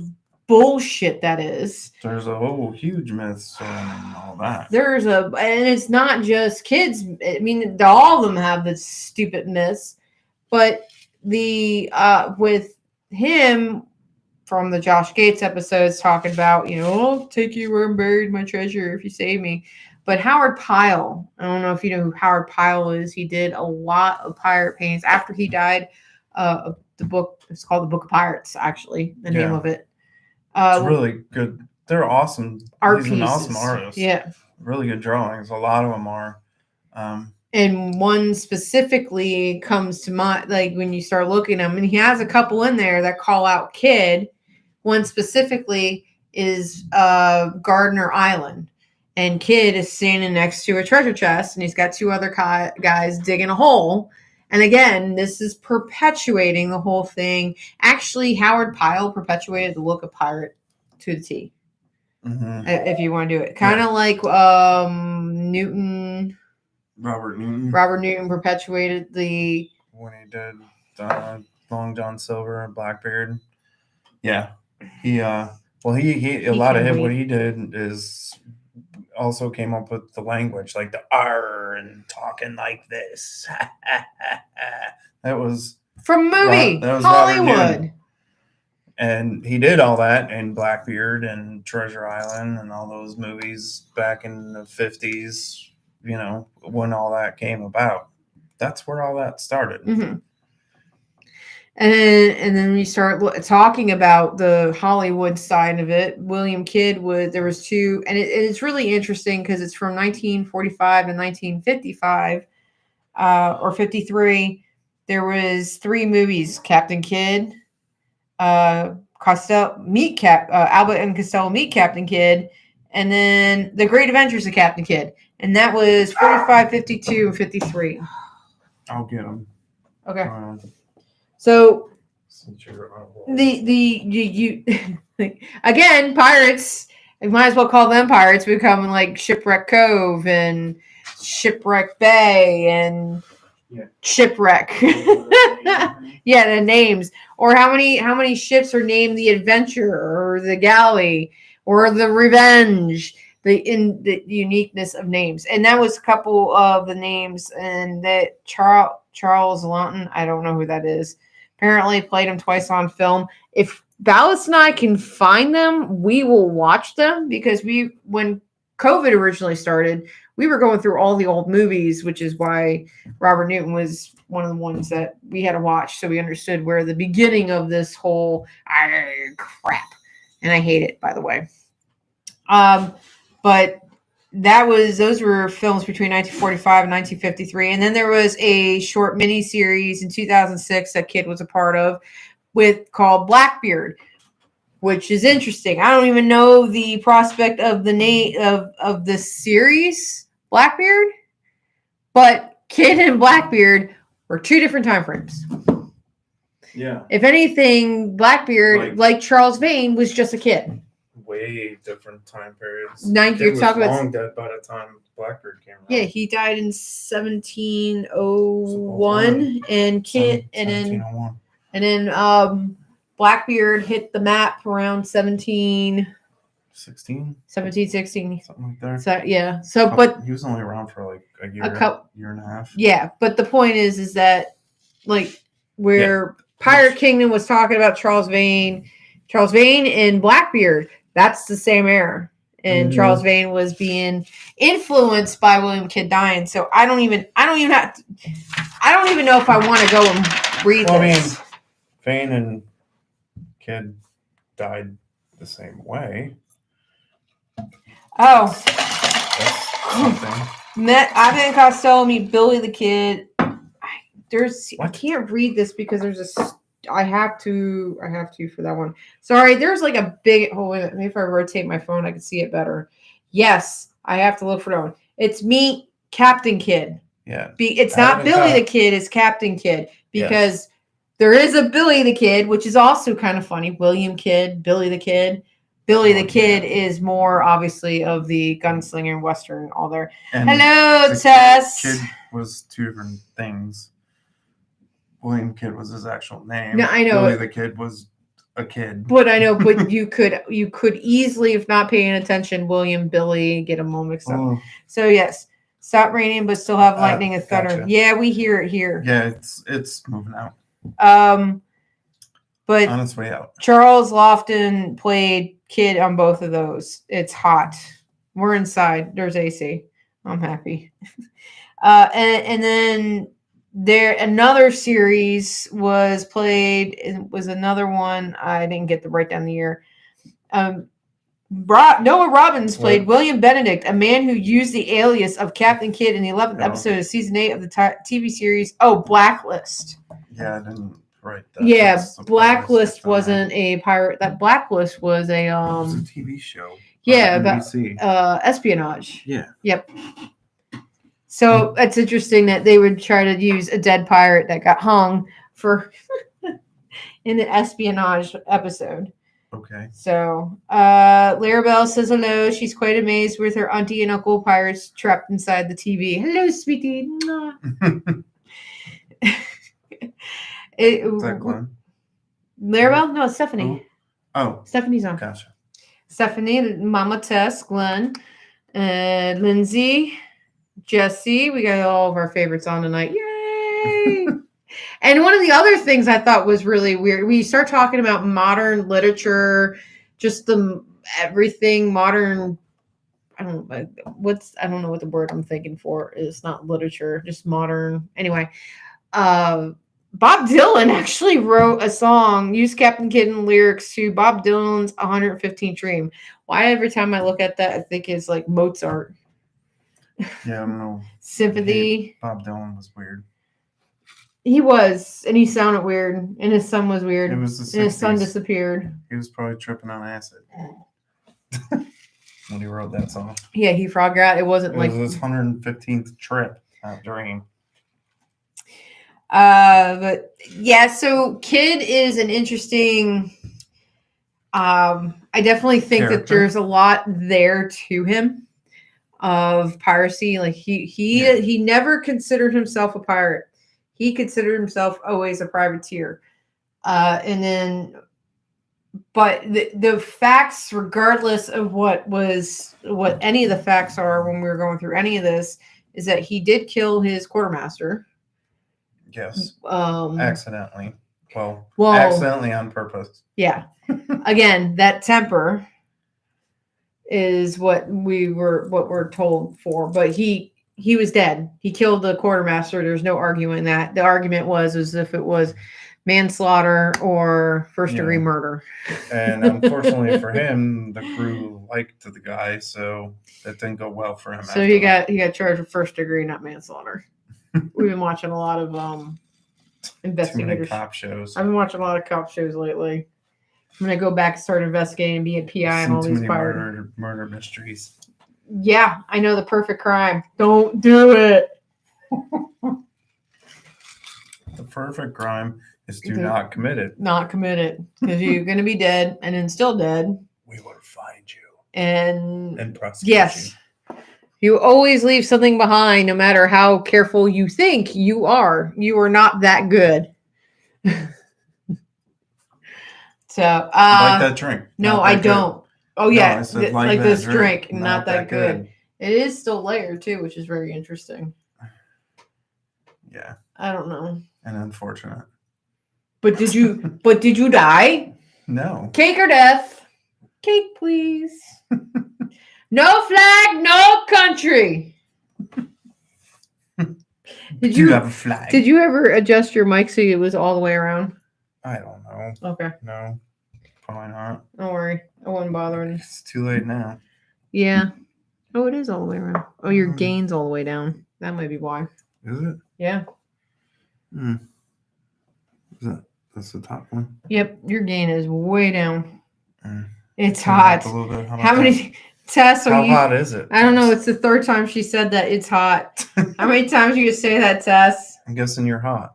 bullshit that is. There's a whole huge myth surrounding all that. And it's not just kids. I mean, all of them have the stupid myths, but with him from the Josh Gates episodes talking about, I'll take you where I'm buried my treasure if you save me. But Howard Pyle, I don't know if you know who Howard Pyle is. He did a lot of pirate paintings after he died. The book, it's called The Book of Pirates, actually, the name of it. It's really good. They're awesome. Art He's pieces. An awesome artist. Yeah. Really good drawings. A lot of them are. And one specifically comes to mind, like when you start looking at him, and he has a couple in there that call out Kidd. One specifically is Gardner Island. And Kid is standing next to a treasure chest, and he's got two other guys digging a hole. And again, this is perpetuating the whole thing. Actually, Howard Pyle perpetuated the look of pirate to the T. Mm-hmm. If you want to do it. Kind of like Newton. Robert Newton. Robert Newton perpetuated the... When he did Long John Silver and Blackbeard. Yeah. He a lot of what he did is also came up with the language, like the R and talking like this. That was from movie that was Hollywood. And he did all that in Blackbeard and Treasure Island and all those movies back in the 50s, you know, when all that came about. That's where all that started. Mm-hmm. And then we start talking about the Hollywood side of it. William Kidd there was two, and it's really interesting because it's from 1945 to 1955 or 53. There was three movies: Captain Kidd, Albert and Costello meet Captain Kidd, and then The Great Adventures of Captain Kidd, and that was 45, 52, and 53. I'll get them. Okay. So you again, pirates. We might as well call them pirates. We come in like Shipwreck Cove and Shipwreck Bay and Shipwreck. Yeah, the names. Or how many ships are named the Adventure or the Galley or the Revenge. The uniqueness of names, and that was a couple of the names. And that Charles Lawton, I don't know who that is. Apparently played him twice on film. If Ballas and I can find them, we will watch them, because when COVID originally started, we were going through all the old movies, which is why Robert Newton was one of the ones that we had to watch, so we understood where the beginning of this whole crap. And I hate it, by the way. But those were films between 1945 and 1953. And then there was a short mini series in 2006 that Kid was a part of called Blackbeard, which is interesting. I don't even know the prospect of the name of the series Blackbeard, but Kid and Blackbeard were two different time frames. Yeah. If anything, Blackbeard, like Charles Vane, was just a kid. Way different time periods. You're talking about long dead by the time Blackbeard came around. Yeah, he died in 1701, and Kid, and then Blackbeard hit the map around 1716, something like that. So yeah, but he was only around for like a year and a half. Yeah, but the point is that like where Pirate Kingdom was talking about Charles Vane and Blackbeard. That's the same era. And Charles Vane was being influenced by William Kidd dying. So I don't even know if I want to go and read this. I mean, Vane and Kidd died the same way. Oh. That's something. Met Abbott and Costello meet Billy the Kid. I can't read this because I have to for that one. Sorry, there's like a big. Maybe if I rotate my phone, I can see it better. Yes, I have to look for that one. It's Meet Captain Kidd. Yeah. It's not Billy the Kid, it's Captain Kidd, because there is a Billy the Kid, which is also kind of funny. William Kidd, Billy the Kid. Billy the Kid is more obviously of the gunslinger and western all there. And hello, Tess. Kid was two different things. William Kidd was his actual name. No, I know. Billy the Kid was a kid. But I know, but you could easily, if not paying attention, William, Billy, get them all mixed up. Oh. So yes, stop raining, but still have lightning and thunder. Gotcha. Yeah, we hear it here. Yeah, it's moving out. But on its way out. Charles Lofton played Kid on both of those. It's hot. We're inside. There's AC. I'm happy. And then another series was played. It was another one. I didn't get to write down the year. Noah Robbins played William Benedict, a man who used the alias of Captain Kidd in the 11th episode of season 8 of the TV series. Oh, Blacklist. Yeah, I didn't Right. Yeah, that's the Blacklist playlist on there. wasn't a pirate. That Blacklist was a It was a TV show. yeah, on about NBC. espionage. Yeah. Yep. So it's interesting that they would try to use a dead pirate that got hung for in the espionage episode. Okay. So Larabelle says hello. She's quite amazed with her auntie and uncle pirates trapped inside the TV. Hello, sweetie. Mwah. Is that Glenn? Larabelle? No, it's Stephanie. Oh. Stephanie's on. Gotcha. Stephanie, Mama Tess, Glenn, Lindsay, Jesse. We got all of our favorites on tonight. Yay! And one of the other things I thought was really weird, we start talking about modern literature, just the everything modern. I don't know what the word I'm thinking for is. Not literature, just modern. Anyway, Bob Dylan actually wrote a song, used Captain Kitten lyrics to Bob Dylan's 115th Dream. Why every time I look at that, I think it's like Mozart. Yeah, I don't know. Sympathy. Bob Dylan was weird. He was, and he sounded weird, and his son was weird. It was the 60s. And his son disappeared. He was probably tripping on acid when he wrote that song. Yeah, he frog out. It wasn't It was his 115th trip, not dream. But yeah, so Kid is an interesting. I definitely think that there's a lot there to him of piracy. Like he never considered himself a pirate. He considered himself always a privateer. And then, but the facts, regardless of what any of the facts are when we were going through any of this, is that he did kill his quartermaster. Yes. Accidentally. Well, accidentally on purpose. Yeah. Again, that temper is what we're told for. But he was dead. He killed the quartermaster. There's no arguing that. The argument was as if it was manslaughter or first-degree murder. And unfortunately for him, the crew liked the guy, so that didn't go well for him. So he got charged with first-degree, not manslaughter. We've been watching a lot of investigators. Too many cop shows. I've been watching a lot of cop shows lately. I'm gonna go back and start investigating and be a PI on all these murder mysteries. Yeah, I know the perfect crime. Don't do it. The perfect crime is to not commit it. Not commit it, because you're gonna be dead, and then still dead. We will find you and prosecute you. You always leave something behind, no matter how careful you think you are. You are not that good. So, like that drink. No, I don't. Good. Oh yeah, no, said, like this drink, not that good. It is still layered too, which is very interesting. Yeah. I don't know. And unfortunate. But did you die? No. Cake or death? Cake, please. No flag, no country. Did you have a flag? Did you ever adjust your mic so it was all the way around? I don't know. Okay. No, probably not. Don't worry. I wasn't bothering. It's too late now. Yeah. Oh, it is all the way around. Oh, your gain's all the way down. That might be why. Is it? Yeah. Is that's the top one? Yep. Your gain is way down. It's hot. How many tests are you? How hot is it? I don't know. It's the third time she said that it's hot. How many times you say that, Tess? I'm guessing you're hot.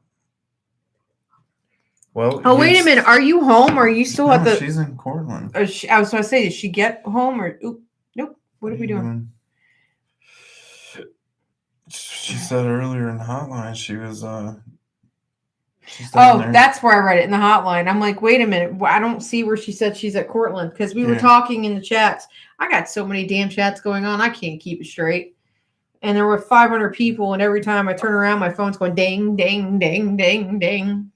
Well. Oh, wait a minute. Are you home? Or are you still at the? She's in Cortland. I was going to say, did she get home or? Nope. What are we doing? She said earlier in the hotline she was. That's where I read it in the hotline. I'm like, wait a minute. I don't see where she said she's at Cortland because we were talking in the chats. I got so many damn chats going on. I can't keep it straight. And there were 500 people, and every time I turn around, my phone's going ding, ding, ding, ding, ding.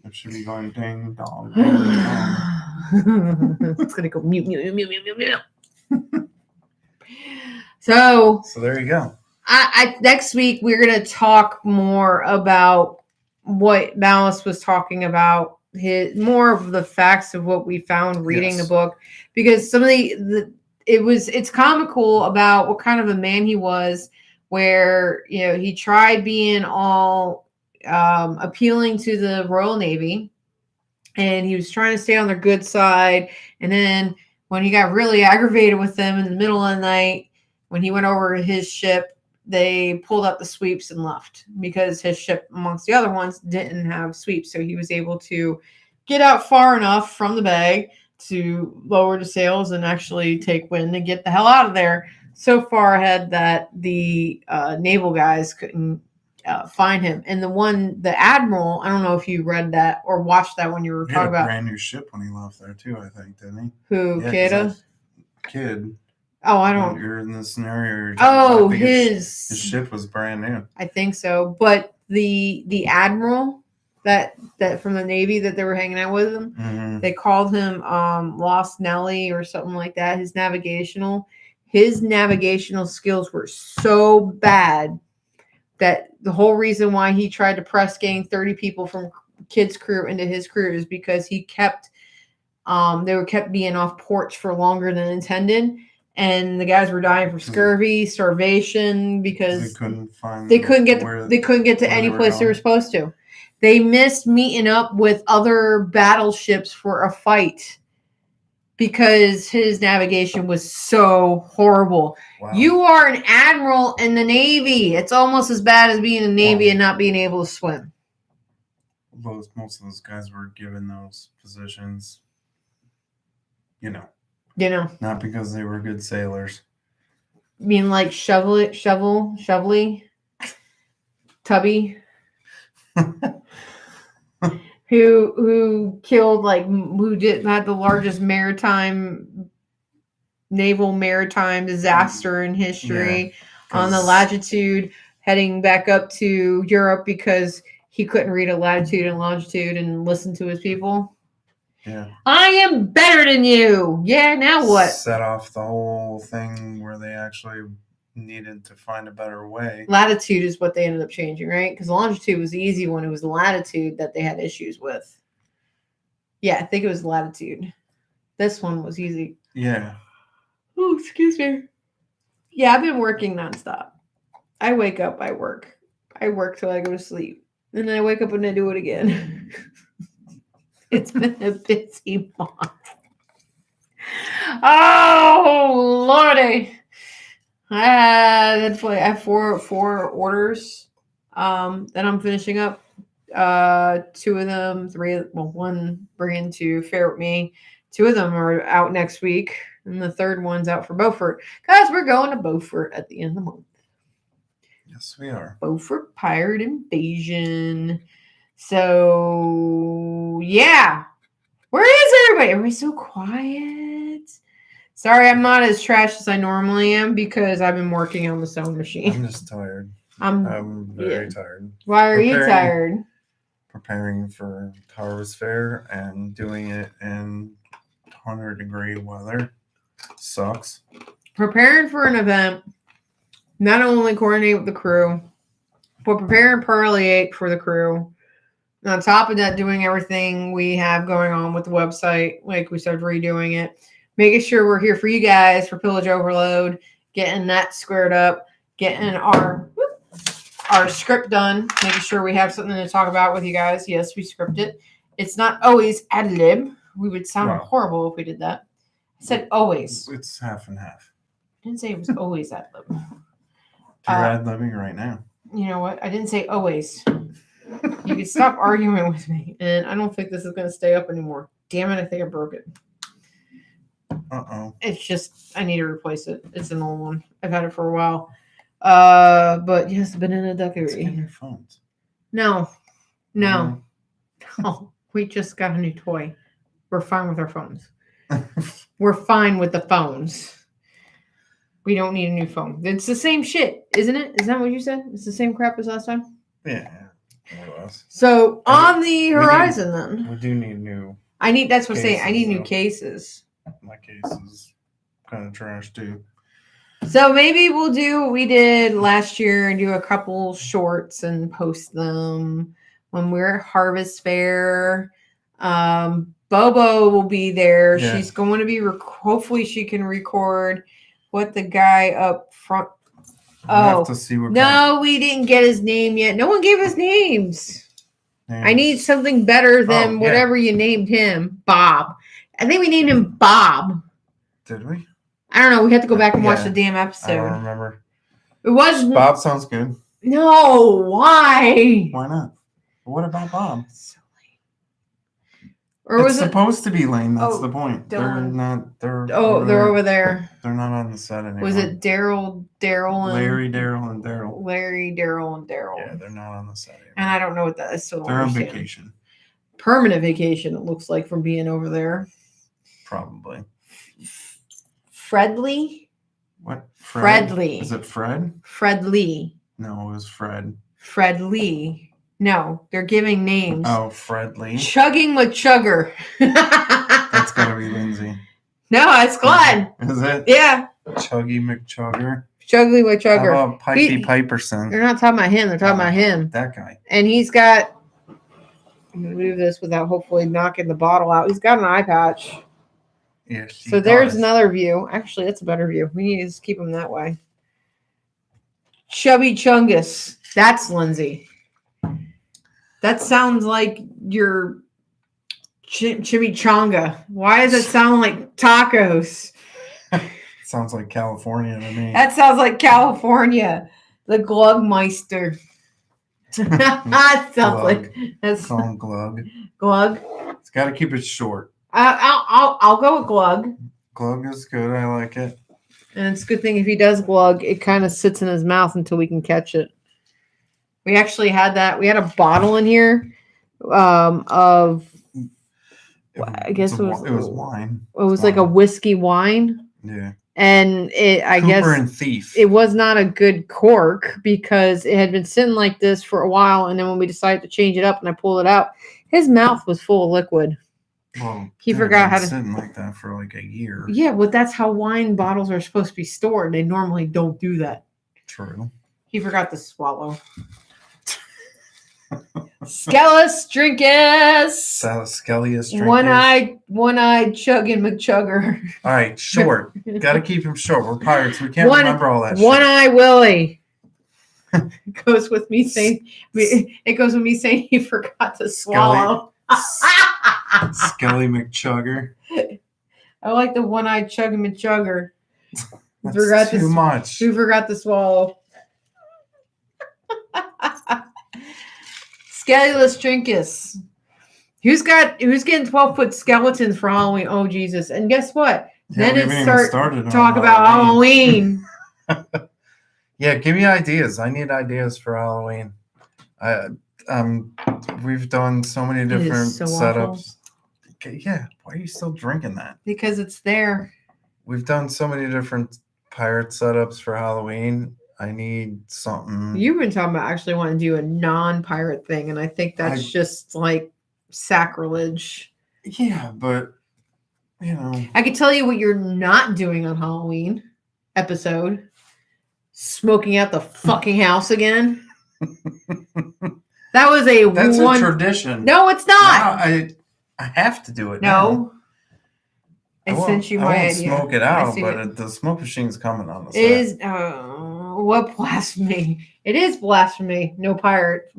It should be going ding, dong, ding, dong. It's going to go mute, mute, mute, mute, mute, mute. So there you go. I next week, we're going to talk more about what Malice was talking about, more of the facts of what we found reading the book, because some of it's comical about what kind of a man he was, where he tried being all appealing to the Royal Navy, and he was trying to stay on their good side. And then when he got really aggravated with them in the middle of the night, when he went over to his ship, they pulled up the sweeps and left because his ship, amongst the other ones, didn't have sweeps. So he was able to get out far enough from the bay to lower the sails and actually take wind and get the hell out of there. So far ahead that the naval guys couldn't find him. And the admiral, I don't know if you read that or watched that when you were He talking had a about brand new ship when he left there too, I think, didn't he? who, Yeah, 'cause Keda? Kid. Oh, I When don't. you're in this scenario. Oh, I think his ship was brand new. I think so. But the admiral that from the Navy that they were hanging out with him, Mhm. they called him Lost Nelly or something like that. His navigational skills were so bad that the whole reason why he tried to press gang 30 people from Kid's crew into his crew is because he kept they were kept being off ports for longer than intended, and the guys were dying from scurvy, starvation, because they couldn't get to any place they were supposed to. They missed meeting up with other battleships for a fight because his navigation was so horrible. Wow. You are an admiral in the Navy. It's almost as bad as being in the Navy and not being able to swim. Most of those guys were given those positions, not because they were good sailors. I mean, like Shovelly, Tubby, who killed had the largest naval maritime disaster in history on the latitude heading back up to Europe because he couldn't read a latitude and longitude and listen to his people. Yeah. I am better than you. Yeah, now what? Set off the whole thing where they actually needed to find a better way. Latitude is what they ended up changing, right? Because longitude was the easy one. It was the latitude that they had issues with. Yeah, I think it was latitude. This one was easy. Yeah. Oh, excuse me. Yeah, I've been working nonstop. I wake up, I work. I work till I go to sleep. And then I wake up and I do it again. It's been a busy month. Oh, Lordy. I have 4 orders that I'm finishing up. 2 of them, 3, one bringing to Fair with me. 2 of them are out next week, and the third one's out for Beaufort. Guys, we're going to Beaufort at the end of the month. Yes, we are. Beaufort Pirate Invasion. So, yeah. Where is everybody? Everybody's so quiet. Sorry, I'm not as trash as I normally am because I've been working on the sewing machine. I'm just tired. I'm very tired. Why are you tired? Preparing for Harvest Fair and doing it in 100-degree weather sucks. Preparing for an event, not only coordinate with the crew, but preparing Parlay for the crew. And on top of that, doing everything we have going on with the website, like we started redoing it, making sure we're here for you guys for Pillage Overload, getting that squared up, getting our script done, making sure we have something to talk about with you guys. Yes, we script it. It's not always ad lib. We would sound horrible if we did that. I said always. It's half and half. I didn't say it was always ad lib. You're ad libbing right now. You know what? I didn't say always. You can stop arguing with me, and I don't think this is going to stay up anymore. Damn it, I think I broke it. Uh-oh. It's just, I need to replace it. It's an old one. I've had it for a while. But yes, banana duckery. Let's get new phones. No. We just got a new toy. We're fine with our phones. We're fine with the phones. We don't need a new phone. It's the same shit, isn't it? Is that what you said? It's the same crap as last time? Yeah. More or less. So on the horizon, we do need new. That's what I'm saying. I need new cases. My case is kind of trash too. So maybe we'll do what we did last year and do a couple shorts and post them when we're at Harvest Fair. Bobo will be there. Yeah. She's going to be, hopefully she can record what the guy up front have to see what. No, we didn't get his name yet. No one gave us names. I need something better than whatever you named him. Bob. I think we named him Bob. Did we? I don't know. We have to go back and watch the damn episode. I don't remember. It was Bob sounds good. No, why? Why not? What about Bob? So lame. Or was it's supposed to be lame. That's the point. Dylan. They're over there. They're not on the set anymore. Was it Daryl, and Larry, Daryl, and Daryl? Larry, Daryl, and Daryl. Yeah, they're not on the set anymore. And I don't know what that is. So they're on vacation. Permanent vacation, it looks like, from being over there. Probably. Fredley? What? Fredley. Is it Fred? Fredley. No, it was Fred. Fred Lee. No, they're giving names. Oh, Fred Lee. Chugging with Chugger. That's gotta be Lindsay. No, it's Glenn. Is it? Yeah. Chuggy McChugger. Chuggly with Chugger. How about Pikey Piperson? They're not talking about him. They're talking about him. That guy. And he's got. I'm gonna move this without hopefully knocking the bottle out. He's got an eye patch. Yes. So there's another view. Actually, that's a better view. We need to just keep him that way. Chubby Chungus. That's Lindsay. That sounds like your chimichanga. Why does it sound like tacos? Sounds like California to me. That sounds like California. The Glugmeister. That sounds like that's call him Glug. Glug. It's got to keep it short. I'll go with Glug. Glug is good. I like it. And it's a good thing if he does glug, it kind of sits in his mouth until we can catch it. We actually had that. We had a bottle in here of, I guess it was wine. It was like a whiskey wine. Yeah. And Cooper and Thief. It was not a good cork because it had been sitting like this for a while. And then when we decided to change it up and I pulled it out, his mouth was full of liquid. Well, he forgot how to sitting like that for like a year. Yeah, but that's how wine bottles are supposed to be stored. They normally don't do that. True. He forgot to swallow. Skellus Drinkus. Skellius Drinkus. One-eyed chugging McChugger. All right, short. Got to keep him short. We're pirates. We can't remember all that. One-eye Willie. It goes with me saying he forgot to swallow. Skelly McChugger. I like the one-eyed chugging McChugger. That's too much. Who forgot to swallow? Skellus Drinkus. Who's getting 12-foot skeletons for Halloween? Oh Jesus! And guess what? Yeah, then it started talk about Halloween. Yeah, give me ideas. I need ideas for Halloween. We've done so many different setups. Okay, yeah, why are you still drinking that? Because it's there. We've done so many different pirate setups for Halloween. I need something. You've been talking about actually wanting to do a non-pirate thing, and I think that's just like sacrilege. Yeah, but I could tell you what you're not doing on Halloween episode. Smoking out the fucking house again. That's a tradition. No, it's not. Now I have to do it. No. I won't smoke it out, but the smoke machine's coming on the set. What blasphemy? It is blasphemy. No pirate.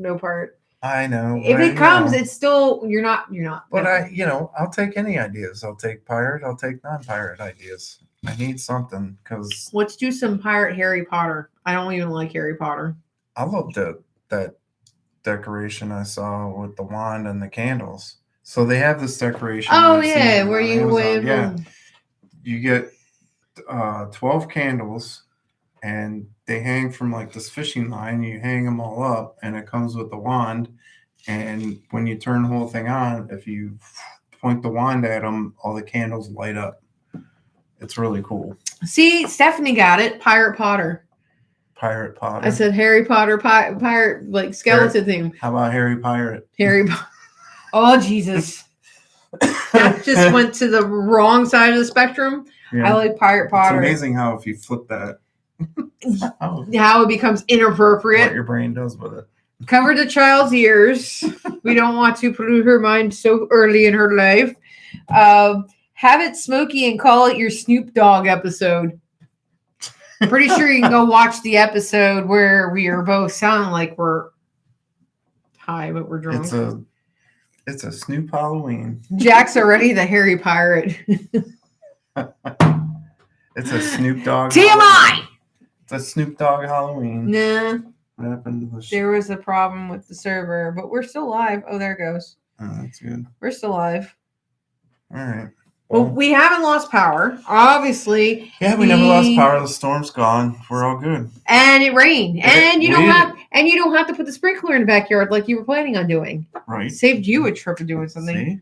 I know. If it comes, it's still you're not. But I'll take any ideas. I'll take pirate. I'll take non-pirate ideas. I need something because let's do some pirate Harry Potter. I don't even like Harry Potter. I love that decoration I saw with the wand and the candles. So they have this decoration. Oh yeah, where you wave. Yeah, you get 12 candles, and they hang from like this fishing line. You hang them all up, and it comes with the wand. And when you turn the whole thing on, if you point the wand at them, all the candles light up. It's really cool. See, Stephanie got it. Pirate Potter. Pirate Potter. I said Harry Potter pirate like skeleton theme. How about Harry Pirate? Harry Potter. Oh Jesus! That just went to the wrong side of the spectrum. Yeah. I like Pirate Potter. It's amazing how if you flip that, how it becomes inappropriate. What your brain does with it. Cover the child's ears. We don't want to pollute her mind so early in her life. Have it smoky and call it your Snoop Dogg episode. Pretty sure you can go watch the episode where we are both sounding like we're high, but we're drunk. It's a Snoop Halloween. Jack's already the hairy pirate. It's a Snoop Dogg. TMI! Halloween. It's a Snoop Dogg Halloween. Nah. What happened to the There was a problem with the server, but we're still live. Oh, there it goes. Oh, that's good. We're still live. All right. Well, we haven't lost power, obviously. Yeah, we never lost power. The storm's gone. We're all good. And it rained. And you don't have to put the sprinkler in the backyard like you were planning on doing. Right. Saved you a trip of doing something. See?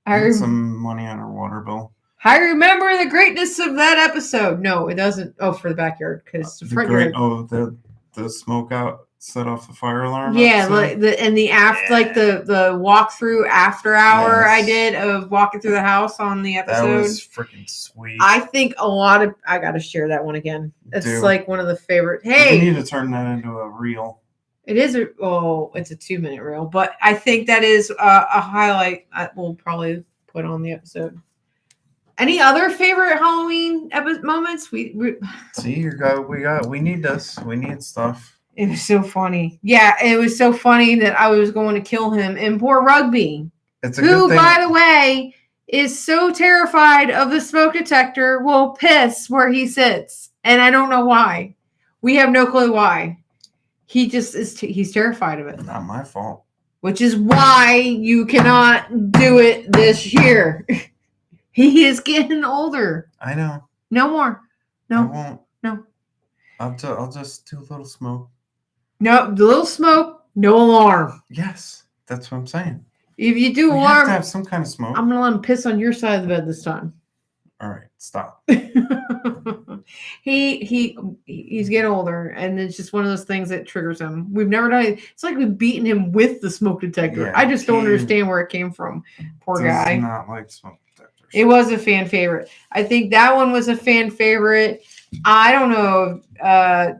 I some money on our water bill. I remember the greatness of that episode. No, it doesn't. Oh, for the backyard because the front yard. Oh, the smoke out set off the fire alarm. Yeah, like the walkthrough after hour I did of walking through the house on the episode. That was freaking sweet. I think I got to share that one again. It's like one of the favorite. Hey, we need to turn that into a reel. It is it's a 2-minute reel, but I think that is a highlight we'll probably put on the episode. Any other favorite Halloween moments? We see we need this. We need stuff. It was so funny. Yeah, it was so funny that I was going to kill him. And poor Rugby, who, by the way, is so terrified of the smoke detector, will piss where he sits. And I don't know why. We have no clue why. He just is. He's terrified of it. Not my fault. Which is why you cannot do it this year. He is getting older. I know. No more. No. I won't. No. I'll just do a little smoke. No, the little smoke, no alarm. Yes, that's what I'm saying. If you do we alarm, have to have some kind of smoke. I'm gonna let him piss on your side of the bed this time. All right, stop. He's getting older, and it's just one of those things that triggers him. We've never done it. It's like we've beaten him with the smoke detector. Yeah, I just don't understand where it came from. Poor guy. Not like smoke detectors. It was a fan favorite. I think that one was a fan favorite. I don't know.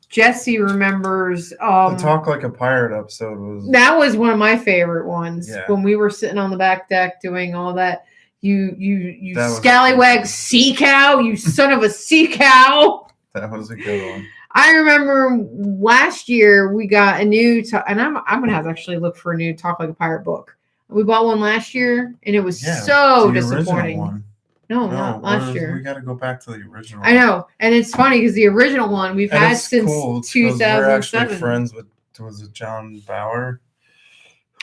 Jesse remembers the Talk Like a Pirate episode was one of my favorite ones. Yeah. When we were sitting on the back deck doing all that. You scallywag sea cow, you son of a sea cow. That was a good one. I remember last year we got a new and I'm gonna have to actually look for a new Talk Like a Pirate book. We bought one last year and it was so disappointing. One. No, not last year. We got to go back to the original. I know, and it's funny because the original one we've had since 2007. We're actually friends with John Bauer?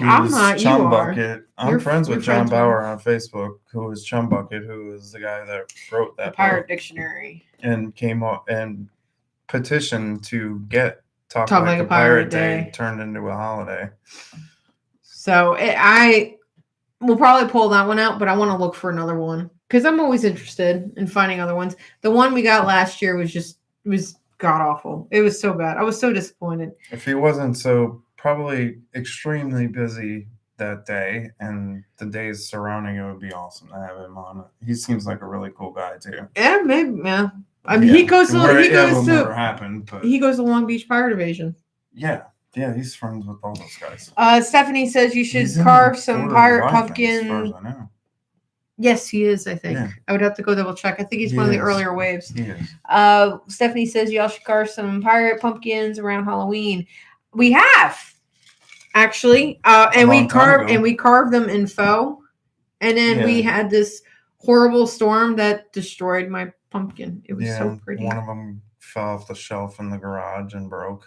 I'm not. Chum you Bucket. are. I'm friends with John Bauer on Facebook, who is Chum Bucket, who is the guy that wrote that Pirate Dictionary and came up and petitioned to get Talk Like a Pirate Day turned into a holiday. So we'll probably pull that one out, but I want to look for another one. Because I'm always interested in finding other ones. The one we got last year was god awful. It was so bad. I was so disappointed. If he wasn't so probably extremely busy that day and the days surrounding it, would be awesome to have him on it. He seems like a really cool guy too. Yeah, maybe. Yeah. I mean, he goes to Long Beach Pirate Division. Yeah. Yeah, he's friends with all those guys. Stephanie says you should carve some pirate pumpkins. As far as I know. Yes, he is, I think. Yeah. I would have to go double check. I think he's one of the earlier waves. He is. Stephanie says y'all should carve some pirate pumpkins around Halloween. We have, actually. And we carved them in faux. And then we had this horrible storm that destroyed my pumpkin. It was so pretty. One of them fell off the shelf in the garage and broke.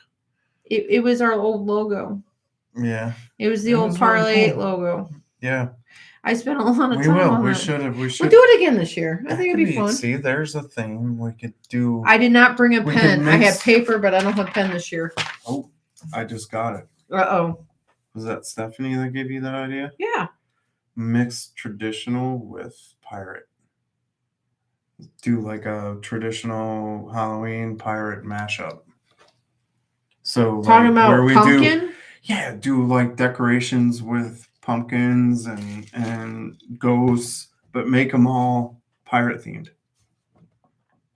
It was our old logo. Yeah. It was the old Parlay logo. Yeah. I spent a lot of time on We that. should. We'll do it again this year. I think it'd be fun. See, there's a thing we could do. I did not bring a pen. I had paper, but I don't have a pen this year. Oh, I just got it. Uh-oh. Was that Stephanie that gave you that idea? Yeah. Mix traditional with pirate. Do like a traditional Halloween pirate mashup. So talking about where we pumpkin? do like decorations with pumpkins and ghosts, but make them all pirate themed.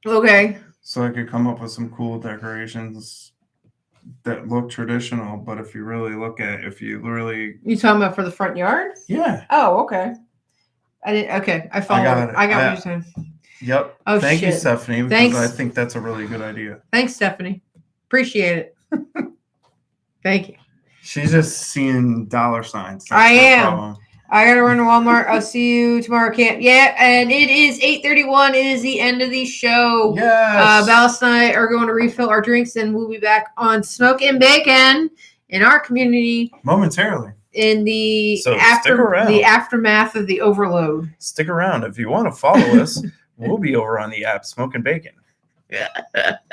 Okay. So I could come up with some cool decorations that look traditional, but if you really look at it, you talking about for the front yard? Yeah. Oh, okay. I follow. I got what you're saying. Yep. Oh, Thank you, shit. Stephanie, because Thanks. I think that's a really good idea. Thanks, Stephanie. Appreciate it. Thank you. She's just seeing dollar signs. That's I her am. problem. I gotta run to Walmart. I'll see you tomorrow. Can't. Yeah, and it is 8:31. It is the end of the show. Yes. Ballast and I are going to refill our drinks, and we'll be back on Smoke and Bacon in our community Momentarily. in the So stick around. the aftermath of the overload. Stick around. If you want to follow us, we'll be over on the app Smoke and Bacon.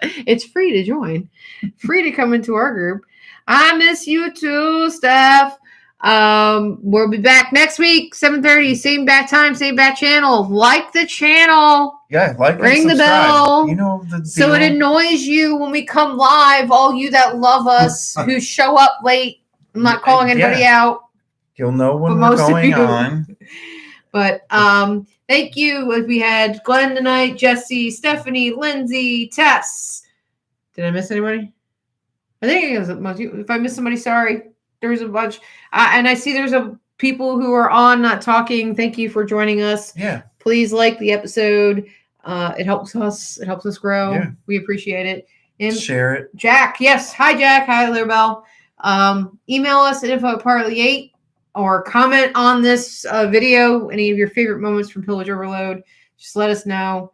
It's free to join. Free to come into our group. I miss you too, Steph. We'll be back next week, 7:30, same bat time, same bat channel. Like the channel. Yeah, like Ring and the subscribe. bell. You know the deal. So it annoys you when we come live, all you that love us, who show up late. I'm not calling anybody out. You'll know when But we're most of going you- on. But thank you. We had Glenn tonight, Jesse, Stephanie, Lindsay, Tess. Did I miss anybody? I think it was most. If I missed somebody, sorry. There's a bunch, and I see there's a people who are on not talking. Thank you for joining us. Yeah. Please like the episode. It helps us. It helps us grow. Yeah. We appreciate it. And Share it. Jack, yes. Hi, Jack. Hi, Larabelle. Email us at info@parlay8 or comment on this video. Any of your favorite moments from Pillage Overload. Just let us know.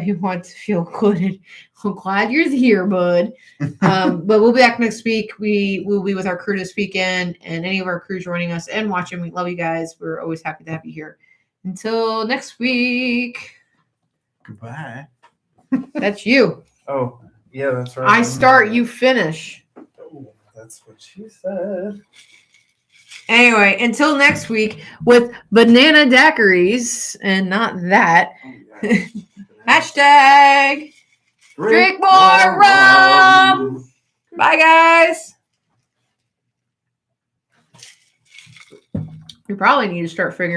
You want to feel included. I'm glad you're here, bud. But we'll be back next week. We will be with our crew this weekend, and any of our crew joining us and watching. We love you guys. We're always happy to have you here. Until next week. Goodbye. That's you. Oh, yeah, that's right. I start, you finish. Oh, that's what she said. Anyway, until next week with banana daiquiris and not that. Oh, yeah. Hashtag drink more rum. Bye, guys. You probably need to start figuring